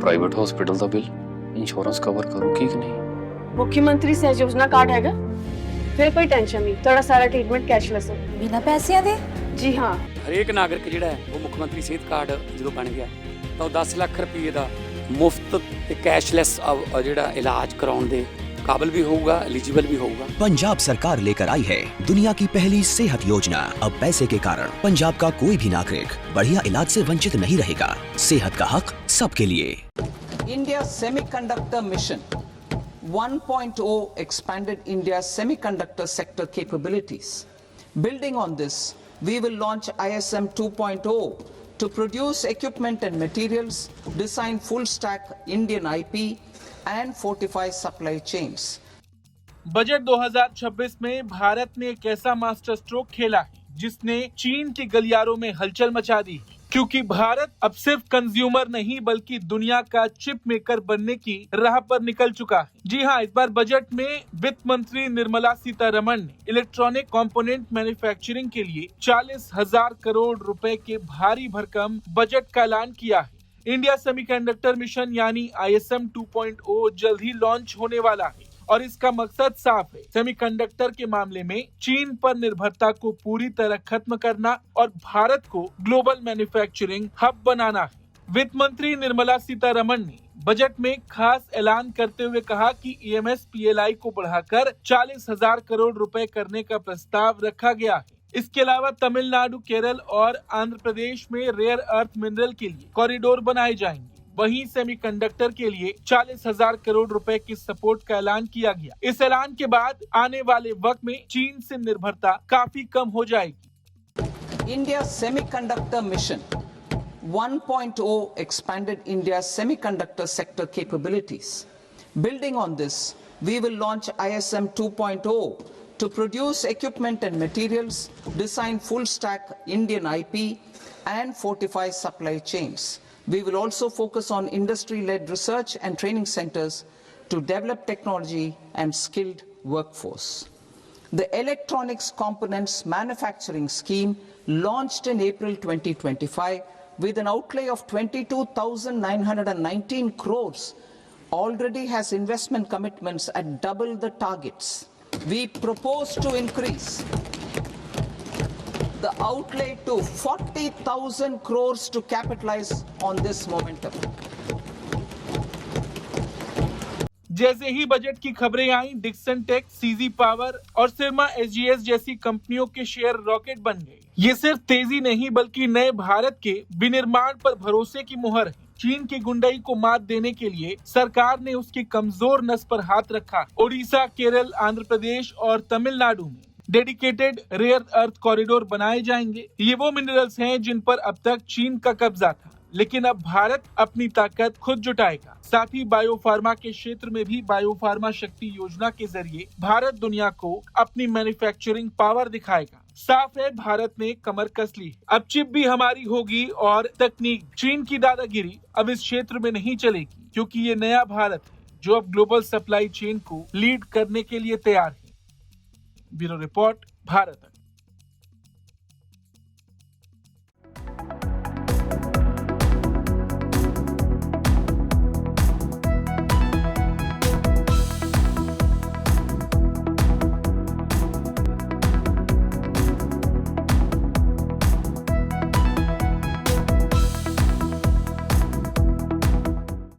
Private hospital ਦਾ bill insurance cover ਕਰੂਗੀ ਕਿ ਨਹੀਂ। मुख्यमंत्री सहयोजना कार्ड हैगा, फिर कोई टेंशन नहीं, थोड़ा सारा ट्रीटमेंट कैशलेस है। बिना पैसिਆਂ ਦੇ? जी हाँ। ਹਰੇਕ ਨਾਗਰਿਕ ਜਿਹੜਾ ਹੈ ਉਹ ਮੁੱਖ ਮੰਤਰੀ ਸਿਹਤ ਕਾਰਡ ਜਦੋਂ ਬਣ ਗਿਆ ਤਾਂ ਉਹ 10 ਲੱਖ ਰੁਪਏ ਦਾ ਮੁਫਤ ਤੇ ਕੈਸ਼ਲੈਸ ਜਿਹੜਾ ਇਲਾਜ ਕਰਾਉਣ ਦੇ काबिल भी होगा, एलिजिबल भी होगा। पंजाब सरकार लेकर आई है दुनिया की पहली सेहत योजना। अब पैसे के कारण पंजाब का कोई भी नागरिक बढ़िया इलाज से वंचित नहीं रहेगा। सेहत का हक सबके लिए। India Semiconductor Mission 1.0 expanded India's semiconductor sector capabilities. Building on this, we will launch ISM 2.0 to produce equipment and materials, design full stack Indian IP and fortify supply chains. Budget 2026 में भारत ने एक ऐसा मास्टर स्ट्रोक खेला है जिसने चीन के गलियारों में हलचल मचा दी, क्योंकि भारत अब सिर्फ कंज्यूमर नहीं बल्कि दुनिया का चिप मेकर बनने की राह पर निकल चुका है। जी हाँ, इस बार बजट में वित्त मंत्री निर्मला सीतारमण ने इलेक्ट्रॉनिक कंपोनेंट मैन्युफैक्चरिंग के लिए 40,000 करोड़ रुपए के भारी भरकम बजट का ऐलान किया है। इंडिया सेमीकंडक्टर मिशन यानी ISM 2.0 जल्द ही लॉन्च होने वाला है और इसका मकसद साफ है, सेमीकंडक्टर के मामले में चीन पर निर्भरता को पूरी तरह खत्म करना और भारत को ग्लोबल मैन्युफैक्चरिंग हब बनाना है। वित्त मंत्री निर्मला सीतारमण ने बजट में खास ऐलान करते हुए कहा कि EMS PLI को बढ़ाकर 40,000 करोड़ रुपए करने का प्रस्ताव रखा गया है। इसके अलावा तमिलनाडु, केरल और आंध्र प्रदेश में रेयर अर्थ मिनरल के लिए कॉरिडोर बनाए जाएंगे। वहीं सेमीकंडक्टर के लिए 40,000 करोड़ रुपए की सपोर्ट का ऐलान किया गया। इस ऐलान के बाद आने वाले वक्त में चीन से निर्भरता काफी कम हो जाएगी। India Semiconductor Mission 1.0 expanded India's semiconductor sector capabilities. Building on this, we will launch ISM 2.0 to produce equipment and materials, design full stack Indian IP and fortify supply chains. We will also focus on industry-led research and training centers to develop technology and skilled workforce. The Electronics Components Manufacturing Scheme launched in April 2025 with an outlay of 22,919 crores already has investment commitments at double the targets. We propose to increase the outlay to 40,000 crores to capitalize on this momentum. जैसे ही budget की खबरें आई, Dixon take, CG power और सिरमा SGS जैसी कंपनियों के share rocket बन गए। ये सिर्फ तेजी नहीं बल्कि नए भारत के विनिर्माण पर भरोसे की मुहर है। चीन की गुंडाई को मात देने के लिए सरकार ने उसकी कमजोर नस पर हाथ रखा। ओडिशा, केरल, आंध्र प्रदेश और तमिलनाडु में डेडिकेटेड रेयर अर्थ कॉरिडोर बनाए जाएंगे। ये वो मिनरल्स हैं जिन पर अब तक चीन का कब्जा था, लेकिन अब भारत अपनी ताकत खुद जुटाएगा। साथ ही बायोफार्मा के क्षेत्र में भी बायोफार्मा शक्ति योजना के जरिए भारत दुनिया को अपनी मैन्युफैक्चरिंग पावर दिखाएगा। साफ है, भारत ने कमर कस ली। अब चिप भी हमारी होगी और तकनीक। चीन की दादागिरी अब इस क्षेत्र में नहीं चलेगी, क्योंकि ये नया भारत है जो अब ग्लोबल सप्लाई चेन को लीड करने के लिए तैयार है। Bureau report, Bharat.